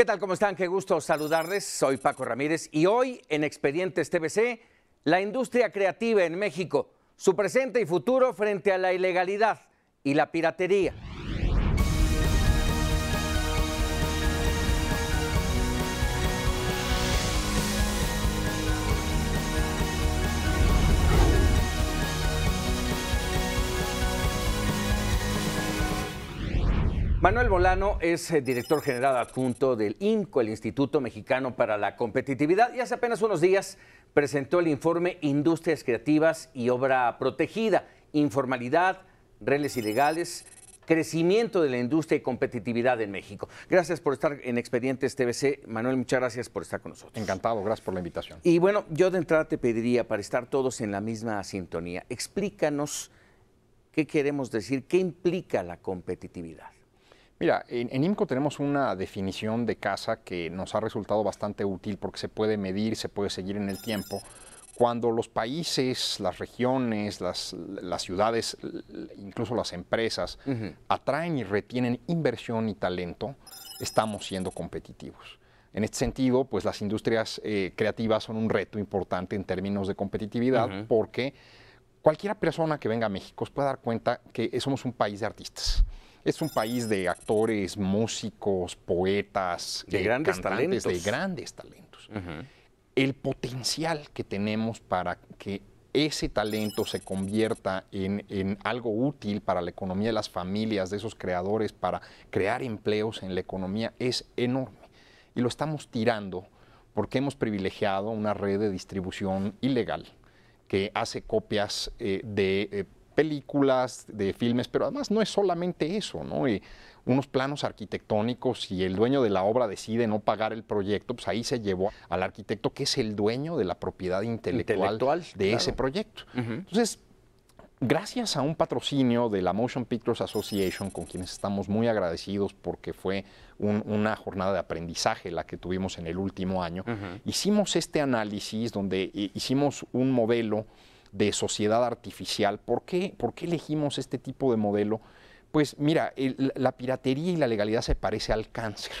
¿Qué tal? ¿Cómo están? Qué gusto saludarles. Soy Paco Ramírez y hoy en Expedientes TVC, la industria creativa en México, su presente y futuro frente a la ilegalidad y la piratería. Manuel Bolano es director general adjunto del IMCO, el Instituto Mexicano para la Competitividad, y hace apenas unos días presentó el informe Industrias Creativas y Obra Protegida, Informalidad, Redes Ilegales, Crecimiento de la Industria y Competitividad en México. Gracias por estar en Expedientes TVC. Manuel, muchas gracias por estar con nosotros. Encantado, gracias por la invitación. Y bueno, yo de entrada te pediría, para estar todos en la misma sintonía, explícanos qué queremos decir, qué implica la competitividad. Mira, en IMCO tenemos una definición de casa que nos ha resultado bastante útil porque se puede medir, se puede seguir en el tiempo. Cuando los países, las regiones, las ciudades, incluso las empresas, atraen y retienen inversión y talento, estamos siendo competitivos. En este sentido, pues las industrias creativas son un reto importante en términos de competitividad porque cualquier persona que venga a México se puede dar cuenta que somos un país de artistas. Es un país de actores, músicos, poetas, de grandes cantantes, talentos. de grandes talentos. El potencial que tenemos para que ese talento se convierta en algo útil para la economía de las familias, de esos creadores, para crear empleos en la economía, es enorme. Y lo estamos tirando porque hemos privilegiado una red de distribución ilegal que hace copias de películas, de filmes, pero además no es solamente eso, ¿no? Unos planos arquitectónicos, y el dueño de la obra decide no pagar el proyecto, pues ahí se llevó al arquitecto que es el dueño de la propiedad intelectual de ese proyecto. Entonces, gracias a un patrocinio de la Motion Pictures Association, con quienes estamos muy agradecidos porque fue una jornada de aprendizaje la que tuvimos en el último año, hicimos este análisis donde hicimos un modelo de sociedad artificial. ¿Por qué elegimos este tipo de modelo? Pues mira, la piratería y la legalidad se parece al cáncer.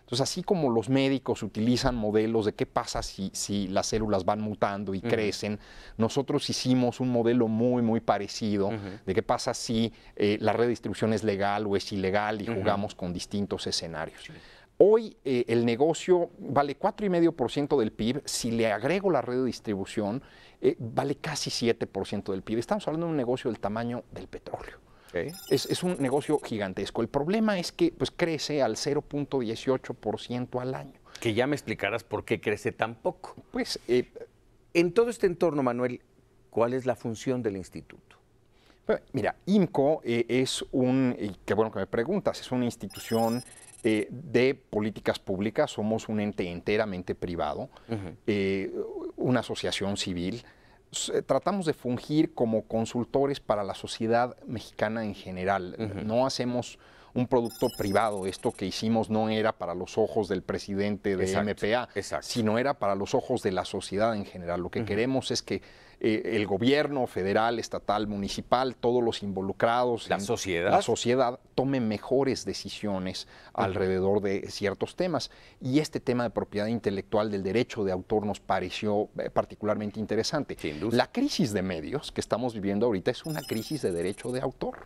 Entonces, así como los médicos utilizan modelos de qué pasa si las células van mutando y crecen, nosotros hicimos un modelo muy parecido de qué pasa si la red de distribución es legal o es ilegal, y jugamos con distintos escenarios. Hoy el negocio vale 4,5% del PIB. Si le agrego la red de distribución, vale casi 7% del PIB. Estamos hablando de un negocio del tamaño del petróleo. Es un negocio gigantesco. El problema es que pues, crece al 0,18% al año. Que ya me explicarás por qué crece tan poco. Pues, en todo este entorno, Manuel, ¿cuál es la función del instituto? Mira, IMCO es qué bueno que me preguntas, es una institución de políticas públicas. Somos un ente enteramente privado, una asociación civil. Tratamos de fungir como consultores para la sociedad mexicana en general. No hacemos un producto privado. Esto que hicimos no era para los ojos del presidente de MPA, sino era para los ojos de la sociedad en general. Lo que queremos es que el gobierno federal, estatal, municipal, todos los involucrados, la sociedad tome mejores decisiones alrededor de ciertos temas. Y este tema de propiedad intelectual, del derecho de autor, nos pareció particularmente interesante. La crisis de medios que estamos viviendo ahorita es una crisis de derecho de autor.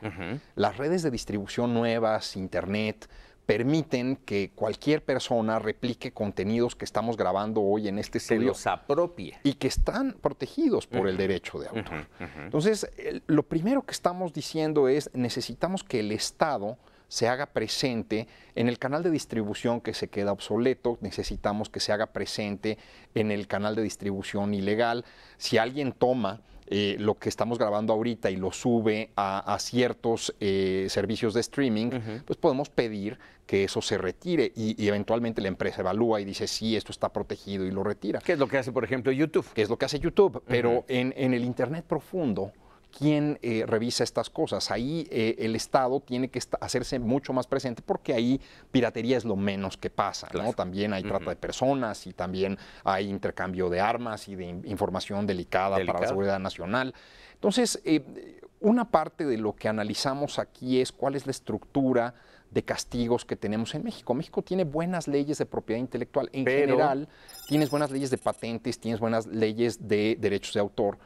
Las redes de distribución nuevas, Internet, permiten que cualquier persona replique contenidos que estamos grabando hoy en este estudio. Se los apropie. Y que están protegidos por el derecho de autor. Entonces, lo primero que estamos diciendo es, necesitamos que el Estado se haga presente en el canal de distribución que se queda obsoleto. Necesitamos que se haga presente en el canal de distribución ilegal. Si alguien toma lo que estamos grabando ahorita y lo sube a ciertos servicios de streaming, pues podemos pedir que eso se retire y eventualmente la empresa evalúa y dice, sí, esto está protegido, y lo retira. ¿Qué es lo que hace, por ejemplo, YouTube? ¿Qué es lo que hace YouTube? Pero en el Internet profundo, ¿quién revisa estas cosas? Ahí el Estado tiene que hacerse mucho más presente, porque ahí piratería es lo menos que pasa, ¿no? También hay trata de personas, y también hay intercambio de armas y de información delicada para la seguridad nacional. Entonces, una parte de lo que analizamos aquí es cuál es la estructura de castigos que tenemos en México. México tiene buenas leyes de propiedad intelectual. En Pero general, tienes buenas leyes de patentes, tienes buenas leyes de derechos de autor.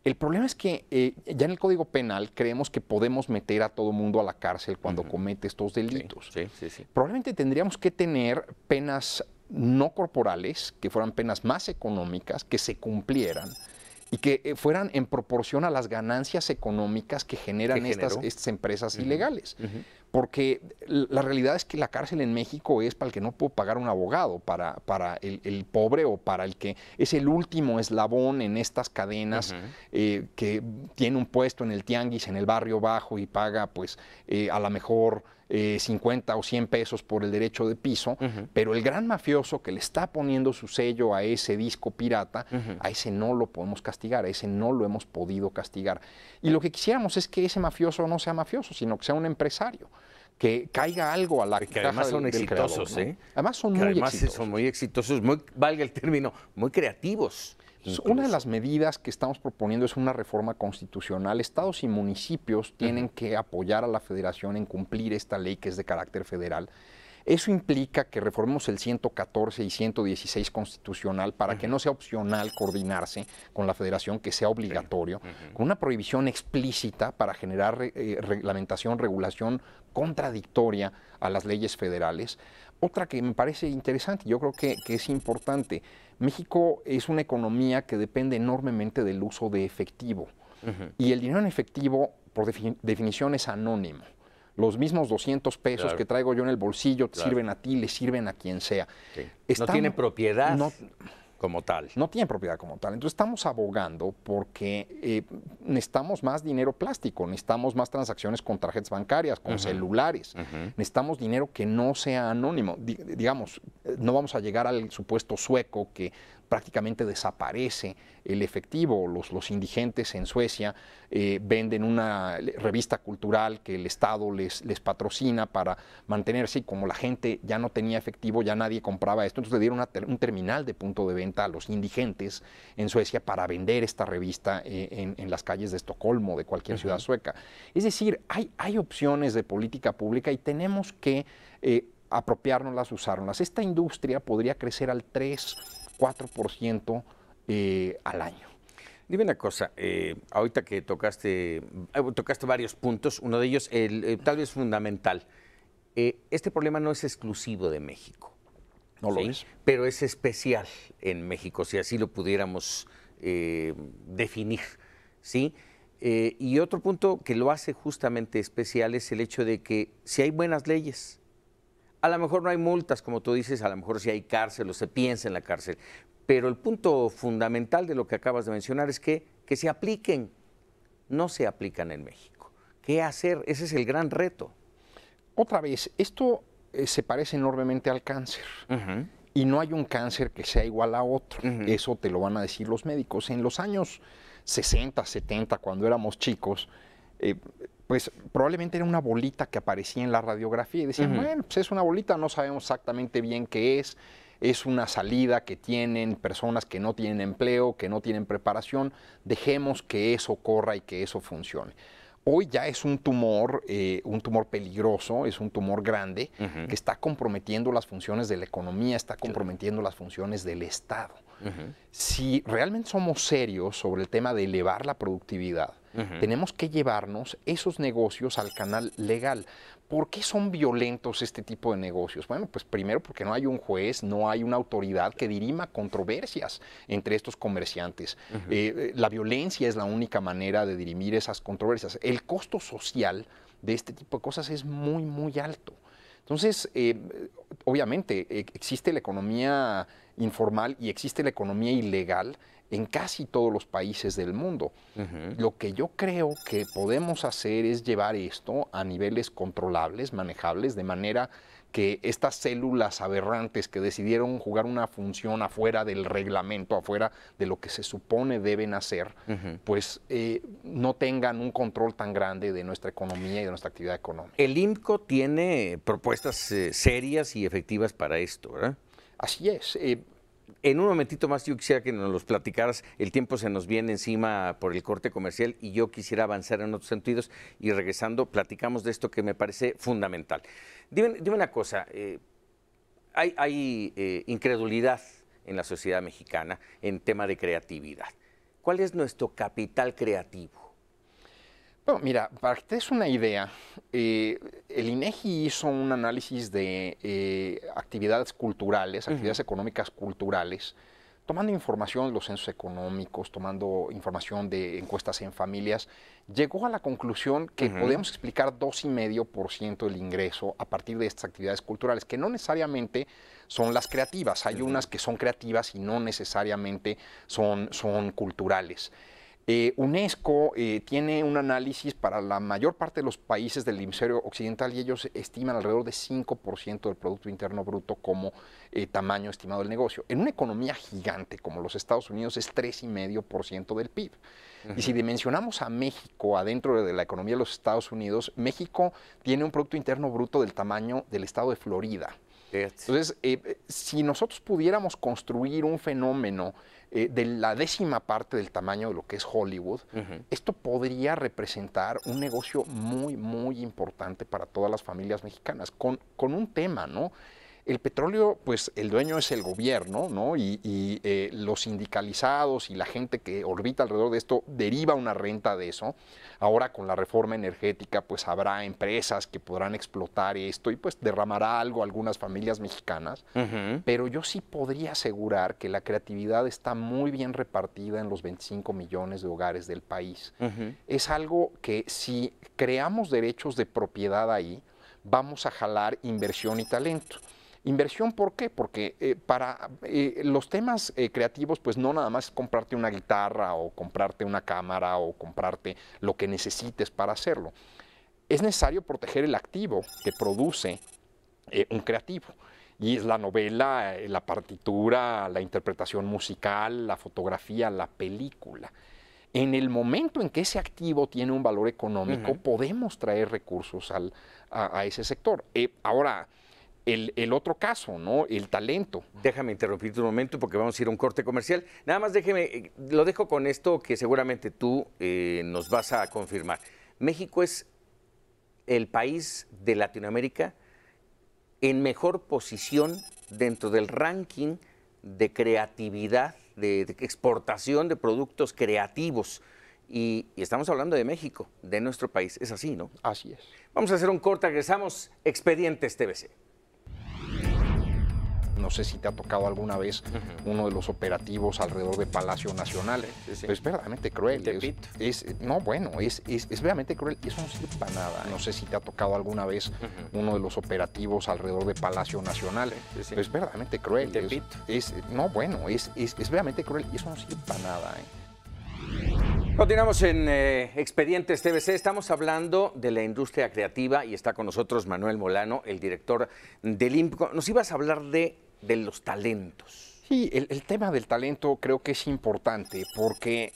El problema es que ya en el Código Penal creemos que podemos meter a todo mundo a la cárcel cuando comete estos delitos. Sí. Probablemente tendríamos que tener penas no corporales, que fueran penas más económicas, que se cumplieran y que fueran en proporción a las ganancias económicas que generan estas empresas ilegales. Porque la realidad es que la cárcel en México es para el que no puede pagar un abogado, para el pobre o para el que es el último eslabón en estas cadenas que tiene un puesto en el tianguis, en el barrio bajo y paga pues a lo mejor 50 o 100 pesos por el derecho de piso, pero el gran mafioso que le está poniendo su sello a ese disco pirata, a ese no lo podemos castigar, a ese no lo hemos podido castigar. Y lo que quisiéramos es que ese mafioso no sea mafioso, sino que sea un empresario, que caiga algo a la que además son exitosos, creador, ¿no? Además son muy exitosos. Son muy exitosos, valga el término, muy creativos. Una de las medidas que estamos proponiendo es una reforma constitucional. Estados y municipios tienen que apoyar a la federación en cumplir esta ley que es de carácter federal. Eso implica que reformemos el 114 y 116 constitucional para que no sea opcional coordinarse con la federación, que sea obligatorio, con una prohibición explícita para generar reglamentación, regulación contradictoria a las leyes federales. Otra que me parece interesante, yo creo que es importante, México es una economía que depende enormemente del uso de efectivo. Y el dinero en efectivo, por definición, es anónimo. Los mismos 200 pesos que traigo yo en el bolsillo te sirven a ti, le sirven a quien sea. No tiene propiedad como tal. No tiene propiedad como tal. Entonces estamos abogando porque necesitamos más dinero plástico, necesitamos más transacciones con tarjetas bancarias, con celulares. Necesitamos dinero que no sea anónimo. Digamos, no vamos a llegar al supuesto sueco que prácticamente desaparece el efectivo. Los indigentes en Suecia venden una revista cultural que el Estado les patrocina para mantenerse, y como la gente ya no tenía efectivo, ya nadie compraba esto, entonces le dieron un terminal de punto de venta a los indigentes en Suecia para vender esta revista en las calles de Estocolmo, de cualquier ciudad sueca. Es decir, hay opciones de política pública y tenemos que apropiárnoslas, usarlas. Esta industria podría crecer al 3-4% al año. Dime una cosa, ahorita que tocaste varios puntos, uno de ellos tal vez fundamental. Este problema no es exclusivo de México. No lo es. Pero es especial en México, si así lo pudiéramos definir, ¿sí? Y otro punto que lo hace justamente especial es el hecho de que si hay buenas leyes, a lo mejor no hay multas, como tú dices, a lo mejor sí hay cárcel o se piensa en la cárcel, pero el punto fundamental de lo que acabas de mencionar es que se apliquen. No se aplican en México. ¿Qué hacer? Ese es el gran reto. Otra vez, esto se parece enormemente al cáncer. Y no hay un cáncer que sea igual a otro. Eso te lo van a decir los médicos. En los años 60, 70, cuando éramos chicos, pues probablemente era una bolita que aparecía en la radiografía y decían, bueno, pues es una bolita, no sabemos exactamente bien qué es una salida que tienen personas que no tienen empleo, que no tienen preparación, dejemos que eso corra y que eso funcione. Hoy ya es un tumor peligroso, es un tumor grande que está comprometiendo las funciones de la economía, está comprometiendo las funciones del Estado. Si realmente somos serios sobre el tema de elevar la productividad, tenemos que llevarnos esos negocios al canal legal. ¿Por qué son violentos este tipo de negocios? Bueno, pues primero porque no hay un juez, no hay una autoridad que dirima controversias entre estos comerciantes. La violencia es la única manera de dirimir esas controversias. El costo social de este tipo de cosas es muy, muy alto. Entonces, obviamente, existe la economía informal y existe la economía ilegal en casi todos los países del mundo. Lo que yo creo que podemos hacer es llevar esto a niveles controlables, manejables, de manera que estas células aberrantes que decidieron jugar una función afuera del reglamento, afuera de lo que se supone deben hacer, pues no tengan un control tan grande de nuestra economía y de nuestra actividad económica. El INCO tiene propuestas serias y efectivas para esto, ¿verdad? Así es. En un momentito más yo quisiera que nos los platicaras, el tiempo se nos viene encima por el corte comercial y yo quisiera avanzar en otros sentidos y regresando platicamos de esto que me parece fundamental. Dime una cosa, hay incredulidad en la sociedad mexicana en tema de creatividad. ¿Cuál es nuestro capital creativo? Bueno, mira, para que te des una idea, el INEGI hizo un análisis de actividades culturales, actividades económicas culturales, tomando información de los censos económicos, tomando información de encuestas en familias, llegó a la conclusión que podemos explicar 2,5% del ingreso a partir de estas actividades culturales, que no necesariamente son las creativas. Hay unas que son creativas y no necesariamente son culturales. UNESCO tiene un análisis para la mayor parte de los países del hemisferio occidental y ellos estiman alrededor de 5% del Producto Interno Bruto como tamaño estimado del negocio. En una economía gigante como los Estados Unidos es 3,5% del PIB. Y si dimensionamos a México adentro de la economía de los Estados Unidos, México tiene un Producto Interno Bruto del tamaño del estado de Florida. Entonces, si nosotros pudiéramos construir un fenómeno de la 10ª parte del tamaño de lo que es Hollywood, esto podría representar un negocio muy, muy importante para todas las familias mexicanas, con un tema, ¿no? El petróleo, pues el dueño es el gobierno, ¿no? Y los sindicalizados y la gente que orbita alrededor de esto deriva una renta de eso. Ahora con la reforma energética, pues habrá empresas que podrán explotar esto y pues derramará algo a algunas familias mexicanas. Pero yo sí podría asegurar que la creatividad está muy bien repartida en los 25 millones de hogares del país. Es algo que si creamos derechos de propiedad ahí, vamos a jalar inversión y talento. Inversión, ¿por qué? Porque para los temas creativos, pues no nada más es comprarte una guitarra o comprarte una cámara o comprarte lo que necesites para hacerlo. Es necesario proteger el activo que produce un creativo. Y es la novela, la partitura, la interpretación musical, la fotografía, la película. En el momento en que ese activo tiene un valor económico, podemos traer recursos a ese sector. Ahora, el otro caso, ¿no? El talento. Déjame interrumpirte un momento porque vamos a ir a un corte comercial. Nada más déjeme, lo dejo con esto que seguramente tú nos vas a confirmar. México es el país de Latinoamérica en mejor posición dentro del ranking de creatividad, de exportación de productos creativos. Y estamos hablando de México, de nuestro país. Es así, ¿no? Así es. Vamos a hacer un corte, regresamos. Expedientes TVC. No sé si te ha tocado alguna vez uno de los operativos alrededor de Palacio Nacional. Es verdaderamente cruel. Es verdaderamente cruel y eso no sirve para nada. No sé si te ha tocado alguna vez uno de los operativos alrededor de Palacio Nacional. Es verdaderamente cruel. Es verdaderamente cruel y eso no sirve para nada. Continuamos en Expedientes TVC. Estamos hablando de la industria creativa y está con nosotros Manuel Molano, el director del INPCO. Nos ibas a hablar de los talentos. Sí, el tema del talento creo que es importante porque,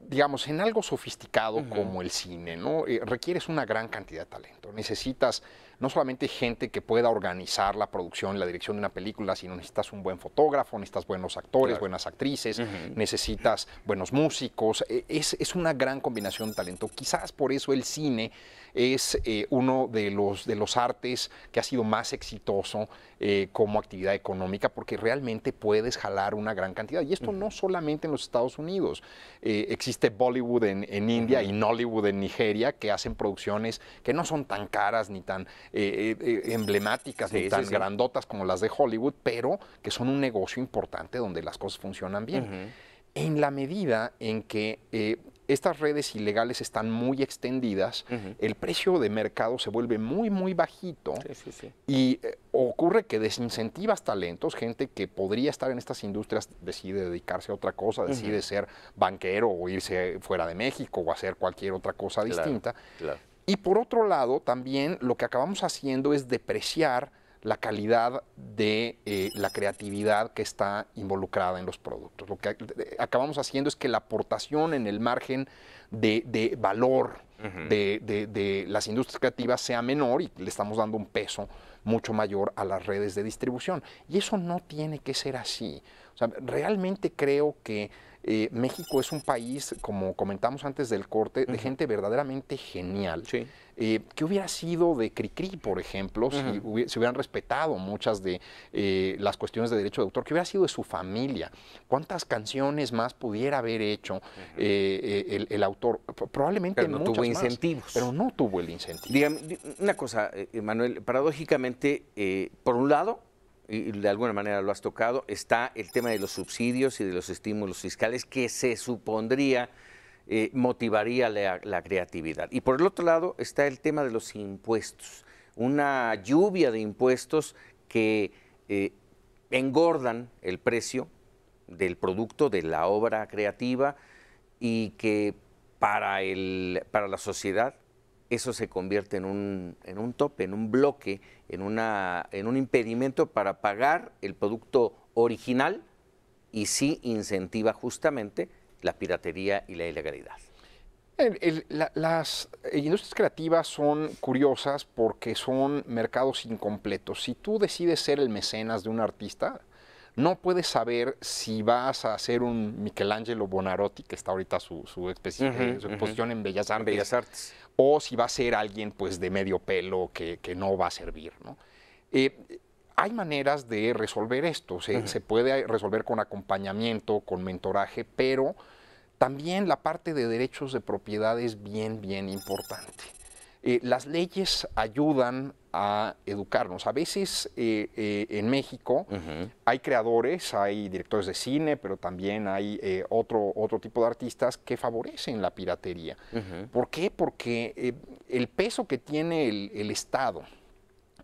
digamos, en algo sofisticado como el cine, ¿no? Requieres una gran cantidad de talento. Necesitas no solamente gente que pueda organizar la producción y la dirección de una película, sino necesitas un buen fotógrafo, necesitas buenos actores, buenas actrices, necesitas buenos músicos. Es una gran combinación de talento. Quizás por eso el cine es uno de los artes que ha sido más exitoso como actividad económica, porque realmente puedes jalar una gran cantidad. Y esto no solamente en los Estados Unidos. Existe Bollywood en India y Nollywood en Nigeria, que hacen producciones que no son tan caras ni tan emblemáticas ni tan grandotas como las de Hollywood, pero que son un negocio importante donde las cosas funcionan bien. En la medida en que estas redes ilegales están muy extendidas, el precio de mercado se vuelve muy, muy bajito y ocurre que desincentivas talentos, gente que podría estar en estas industrias decide dedicarse a otra cosa, decide ser banquero o irse fuera de México o hacer cualquier otra cosa distinta. Y por otro lado, también lo que acabamos haciendo es depreciar la calidad de la creatividad que está involucrada en los productos. Lo que acabamos haciendo es que la aportación en el margen de valor de las industrias creativas sea menor y le estamos dando un peso mucho mayor a las redes de distribución. Y eso no tiene que ser así. O sea, realmente creo que México es un país, como comentamos antes del corte, de gente verdaderamente genial. Sí. ¿Qué hubiera sido de Cricri, por ejemplo, si se hubieran respetado muchas de las cuestiones de derecho de autor? ¿Qué hubiera sido de su familia? ¿Cuántas canciones más pudiera haber hecho el autor? Probablemente Pero no muchas tuvo más, incentivos. pero no tuvo el incentivo. Dígame una cosa, Manuel, paradójicamente, por un lado, y de alguna manera lo has tocado, está el tema de los subsidios y de los estímulos fiscales que se supondría motivaría la creatividad. Y por el otro lado está el tema de los impuestos, una lluvia de impuestos que engordan el precio del producto, de la obra creativa, y que para la sociedad eso se convierte en un tope, en un bloque, en un impedimento para pagar el producto original, y sí incentiva justamente la piratería y la ilegalidad. Las industrias creativas son curiosas porque son mercados incompletos. Si tú decides ser el mecenas de un artista, no puedes saber si vas a hacer un Michelangelo Buonarroti, que está ahorita su exposición en Bellas Artes, o si va a ser alguien pues, de medio pelo que no va a servir, ¿no? Hay maneras de resolver esto. Se puede resolver con acompañamiento, con mentoraje, pero también la parte de derechos de propiedad es bien, bien importante. Las leyes ayudan a educarnos. A veces en México hay creadores, hay directores de cine, pero también hay otro tipo de artistas que favorecen la piratería. ¿Por qué? Porque el peso que tiene el Estado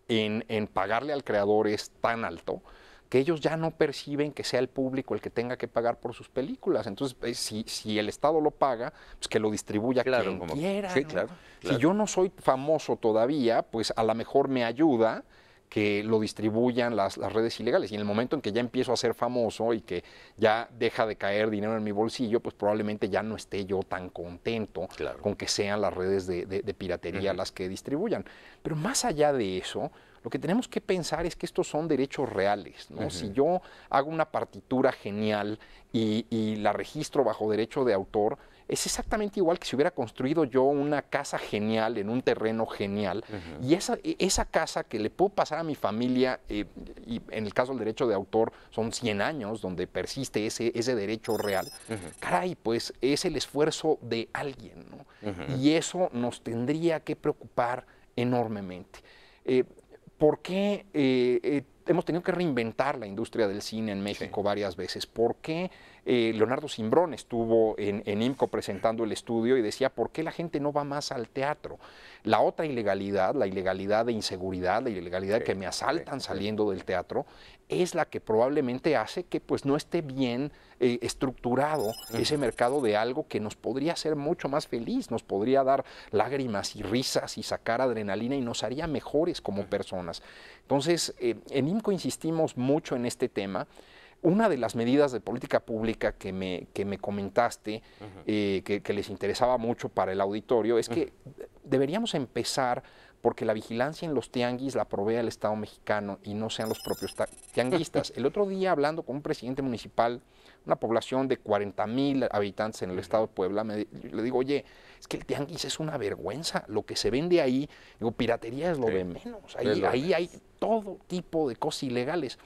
en pagarle al creador es tan alto que ellos ya no perciben que sea el público el que tenga que pagar por sus películas. Entonces, si el Estado lo paga, pues que lo distribuya quien quiera. Sí, ¿no? claro. Si yo no soy famoso todavía, pues a lo mejor me ayuda que lo distribuyan las redes ilegales. Y en el momento en que ya empiezo a ser famoso y que ya deja de caer dinero en mi bolsillo, pues probablemente ya no esté yo tan contento con que sean las redes de piratería las que distribuyan. Pero más allá de eso, lo que tenemos que pensar es que estos son derechos reales, ¿no? Si yo hago una partitura genial y la registro bajo derecho de autor, es exactamente igual que si hubiera construido yo una casa genial en un terreno genial. Y esa casa que le puedo pasar a mi familia, y en el caso del derecho de autor son 100 años donde persiste ese derecho real, caray, pues es el esfuerzo de alguien, ¿no? Y eso nos tendría que preocupar enormemente. ¿Por qué hemos tenido que reinventar la industria del cine en México varias veces? ¿Por qué Leonardo Simbrón estuvo en IMCO presentando el estudio y decía, ¿por qué la gente no va más al teatro? La otra ilegalidad, la ilegalidad de inseguridad, la ilegalidad que me asaltan saliendo del teatro, es la que probablemente hace que pues, no esté bien estructurado ese mercado de algo que nos podría hacer mucho más feliz, nos podría dar lágrimas y risas y sacar adrenalina y nos haría mejores como personas. Entonces, en IMCO insistimos mucho en este tema. Una de las medidas de política pública que me comentaste, que les interesaba mucho para el auditorio, es que deberíamos empezar porque la vigilancia en los tianguis la provea el Estado mexicano y no sean los propios tianguistas. El otro día, hablando con un presidente municipal, una población de 40,000 habitantes en el estado de Puebla, le digo, oye, es que el tianguis es una vergüenza, lo que se vende ahí, digo, piratería es lo de menos, ahí hay todo tipo de cosas ilegales.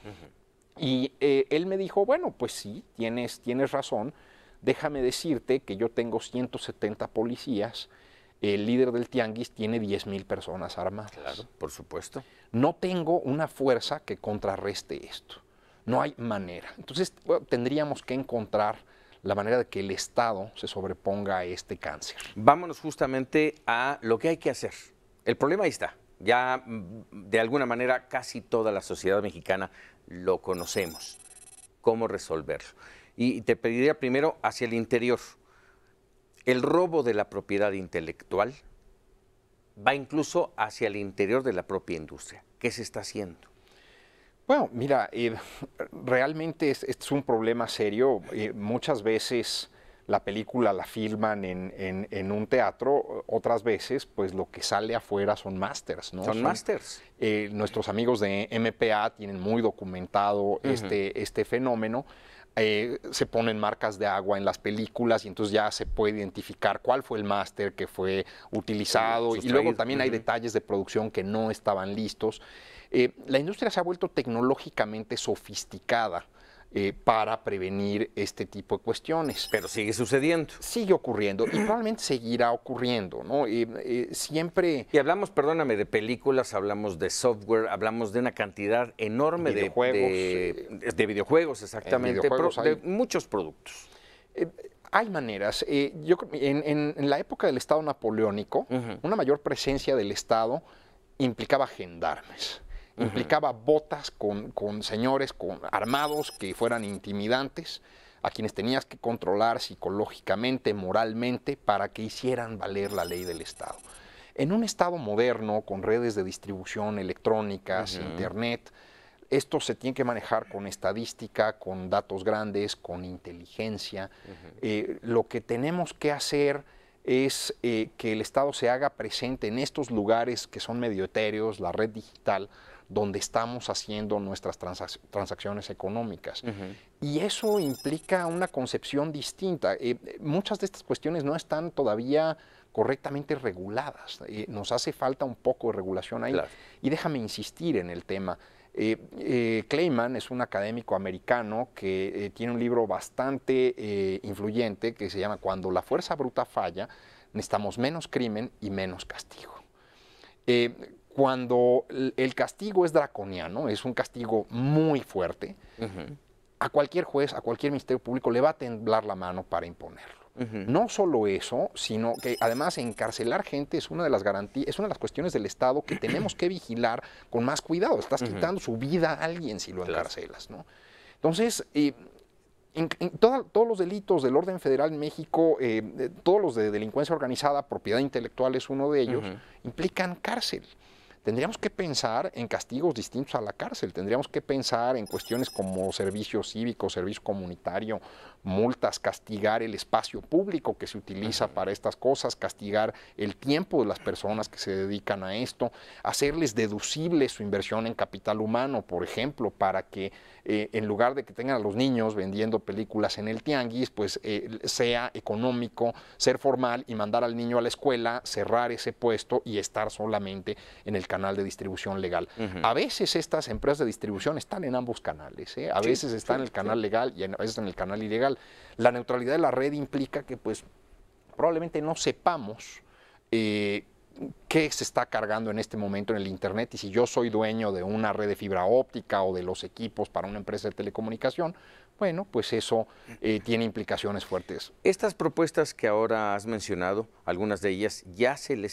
Y él me dijo, bueno, pues sí, tienes razón, déjame decirte que yo tengo 170 policías, el líder del tianguis tiene 10,000 personas armadas. Claro, por supuesto. No tengo una fuerza que contrarreste esto. No hay manera. Entonces, bueno, tendríamos que encontrar la manera de que el Estado se sobreponga a este cáncer. Vámonos justamente a lo que hay que hacer. El problema ahí está. Ya de alguna manera casi toda la sociedad mexicana lo conocemos. ¿Cómo resolverlo? Y te pediría primero hacia el interior. El robo de la propiedad intelectual va incluso hacia el interior de la propia industria. ¿Qué se está haciendo? Bueno, mira, realmente este es un problema serio. Muchas veces la película la filman en un teatro, otras veces pues lo que sale afuera son másters, ¿no? Son másters. Nuestros amigos de MPA tienen muy documentado este fenómeno. Se ponen marcas de agua en las películas y entonces ya se puede identificar cuál fue el máster que fue utilizado, y luego también hay detalles de producción que no estaban listos. La industria se ha vuelto tecnológicamente sofisticada para prevenir este tipo de cuestiones. Pero sigue sucediendo. Sigue ocurriendo y probablemente seguirá ocurriendo, ¿no? Siempre... Y hablamos, perdóname, de películas, hablamos de software, hablamos de una cantidad enorme de videojuegos, exactamente, de muchos productos. Hay maneras. Yo en la época del Estado napoleónico, una mayor presencia del Estado implicaba gendarmes. Implicaba botas con señores armados que fueran intimidantes, a quienes tenías que controlar psicológicamente, moralmente, para que hicieran valer la ley del Estado. En un Estado moderno, con redes de distribución electrónicas, Internet, esto se tiene que manejar con estadística, con datos grandes, con inteligencia. Lo que tenemos que hacer es que el Estado se haga presente en estos lugares que son medio etéreos, la red digital, donde estamos haciendo nuestras transacciones económicas. Y eso implica una concepción distinta. Muchas de estas cuestiones no están todavía correctamente reguladas. Nos hace falta un poco de regulación ahí. Claro. Y déjame insistir en el tema. Kleiman es un académico americano que tiene un libro bastante influyente que se llama Cuando la fuerza bruta falla, necesitamos menos crimen y menos castigo. Cuando el castigo es draconiano, es un castigo muy fuerte, a cualquier juez, a cualquier ministerio público le va a temblar la mano para imponerlo. No solo eso, sino que además encarcelar gente es una de las garantías, es una de las cuestiones del Estado que tenemos que vigilar con más cuidado. Estás quitando su vida a alguien si lo encarcelas, ¿no? Entonces, todos los delitos del orden federal en México, todos los de delincuencia organizada, propiedad intelectual es uno de ellos, implican cárcel. Tendríamos que pensar en castigos distintos a la cárcel, tendríamos que pensar en cuestiones como servicio cívico, servicio comunitario, multas, castigar el espacio público que se utiliza para estas cosas, castigar el tiempo de las personas que se dedican a esto, hacerles deducible su inversión en capital humano, por ejemplo, para que en lugar de que tengan a los niños vendiendo películas en el tianguis, pues sea económico, ser formal y mandar al niño a la escuela, cerrar ese puesto y estar solamente en el canal de distribución legal. A veces estas empresas de distribución están en ambos canales, a veces están en el canal legal y a veces en el canal ilegal. La neutralidad de la red implica que pues probablemente no sepamos qué se está cargando en este momento en el Internet, y si yo soy dueño de una red de fibra óptica o de los equipos para una empresa de telecomunicación, bueno, pues eso tiene implicaciones fuertes. Estas propuestas que ahora has mencionado, algunas de ellas, ¿ya se le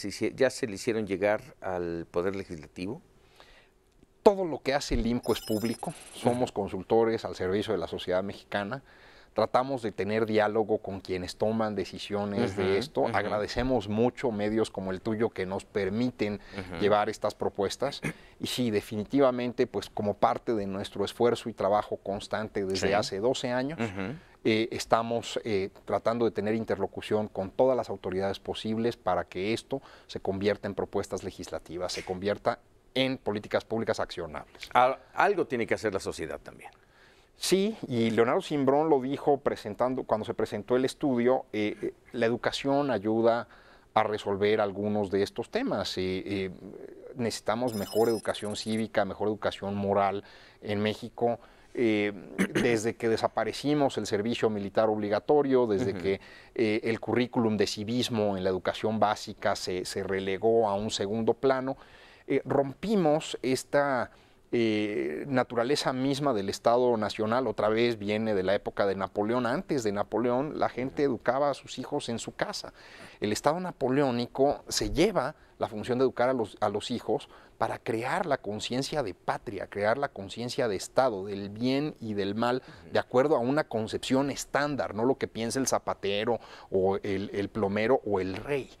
hicieron llegar al Poder Legislativo? Todo lo que hace el IMCO es público, somos consultores al servicio de la sociedad mexicana. Tratamos de tener diálogo con quienes toman decisiones de esto. Agradecemos mucho medios como el tuyo que nos permiten llevar estas propuestas. Y sí, definitivamente, pues como parte de nuestro esfuerzo y trabajo constante desde hace 12 años, estamos tratando de tener interlocución con todas las autoridades posibles para que esto se convierta en propuestas legislativas, se convierta en políticas públicas accionables. Algo tiene que hacer la sociedad también. Sí, y Leonardo Simbrón lo dijo cuando se presentó el estudio, la educación ayuda a resolver algunos de estos temas. Necesitamos mejor educación cívica, mejor educación moral en México. Desde que desaparecimos el servicio militar obligatorio, desde que el currículum de civismo en la educación básica se relegó a un segundo plano, rompimos esta naturaleza misma del Estado Nacional. Otra vez viene de la época de Napoleón. Antes de Napoleón la gente educaba a sus hijos en su casa. El Estado napoleónico se lleva la función de educar a los hijos para crear la conciencia de patria, crear la conciencia de Estado, del bien y del mal, de acuerdo a una concepción estándar, no lo que piensa el zapatero o el plomero o el rey.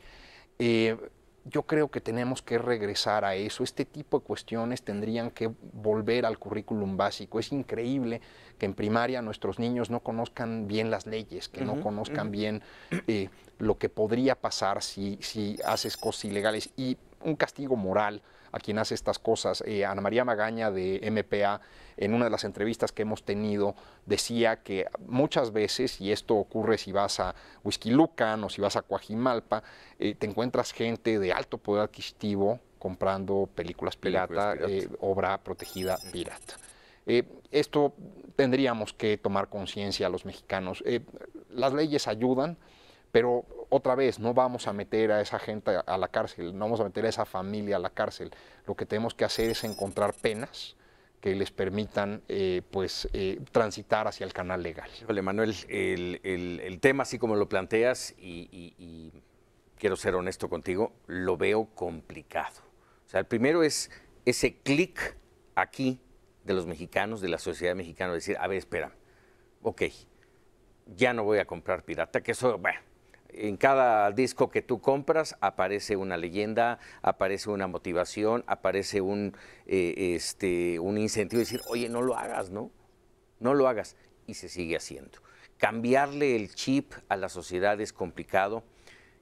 yo creo que tenemos que regresar a eso. Este tipo de cuestiones tendrían que volver al currículum básico. Es increíble que en primaria nuestros niños no conozcan bien las leyes, que no conozcan bien lo que podría pasar si haces cosas ilegales, y un castigo moral a quien hace estas cosas. Ana María Magaña de MPA, en una de las entrevistas que hemos tenido, decía que muchas veces, y esto ocurre si vas a Huixquilucan o si vas a Coajimalpa, te encuentras gente de alto poder adquisitivo comprando películas pirata, obra protegida pirata. Esto tendríamos que tomar conciencia a los mexicanos. Las leyes ayudan, pero otra vez, no vamos a meter a esa gente a la cárcel, no vamos a meter a esa familia a la cárcel. Lo que tenemos que hacer es encontrar penas que les permitan transitar hacia el canal legal. Híjole, Manuel, el tema, así como lo planteas, y quiero ser honesto contigo, lo veo complicado. O sea, el primero es ese clic aquí de los mexicanos, de la sociedad mexicana, decir, a ver, espera, ok, ya no voy a comprar pirata, que eso, bueno, en cada disco que tú compras aparece una leyenda, aparece una motivación, aparece un incentivo de decir, oye, no lo hagas, ¿no? No lo hagas. Y se sigue haciendo. Cambiarle el chip a la sociedad es complicado.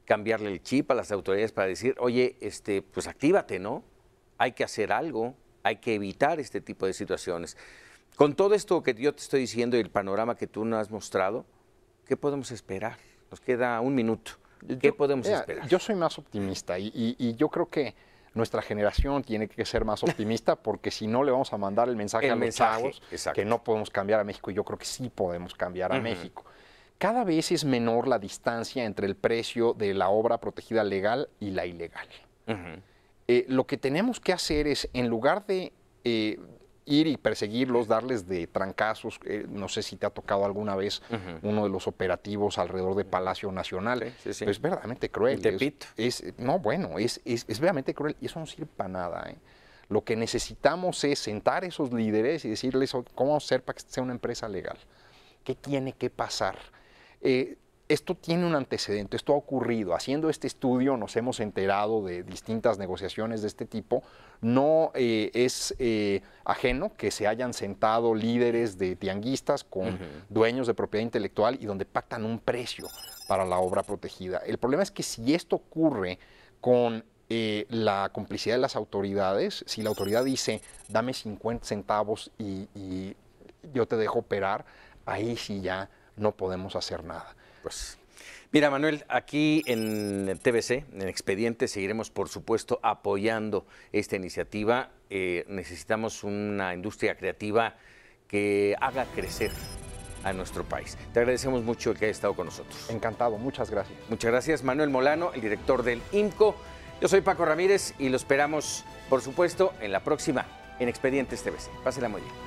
Cambiarle el chip a las autoridades para decir, oye, pues actívate, ¿no? Hay que hacer algo, hay que evitar este tipo de situaciones. Con todo esto que yo te estoy diciendo y el panorama que tú nos has mostrado, ¿qué podemos esperar? Nos queda un minuto. ¿Qué podemos esperar? Yo soy más optimista y yo creo que nuestra generación tiene que ser más optimista, porque si no le vamos a mandar el mensaje a los chavos que no podemos cambiar a México. Y yo creo que sí podemos cambiar a México. Cada vez es menor la distancia entre el precio de la obra protegida legal y la ilegal. Lo que tenemos que hacer es, en lugar de ir y perseguirlos, darles de trancazos, no sé si te ha tocado alguna vez uno de los operativos alrededor de Palacio Nacional, sí. Es verdaderamente cruel. Es verdaderamente cruel, y eso no sirve para nada. Lo que necesitamos es sentar a esos líderes y decirles cómo vamos a hacer para que sea una empresa legal. ¿Qué tiene que pasar? Esto tiene un antecedente, esto ha ocurrido. Haciendo este estudio nos hemos enterado de distintas negociaciones de este tipo. No es ajeno que se hayan sentado líderes de tianguistas con dueños de propiedad intelectual y donde pactan un precio para la obra protegida. El problema es que si esto ocurre con la complicidad de las autoridades, si la autoridad dice, dame 50 centavos y yo te dejo operar, ahí sí ya no podemos hacer nada. Pues, mira, Manuel, aquí en TVC, en Expediente, seguiremos, por supuesto, apoyando esta iniciativa. Necesitamos una industria creativa que haga crecer a nuestro país. Te agradecemos mucho que hayas estado con nosotros. Encantado, muchas gracias. Muchas gracias, Manuel Molano, el director del IMCO. Yo soy Paco Ramírez y lo esperamos, por supuesto, en la próxima, en Expedientes TVC. Pásela muy bien.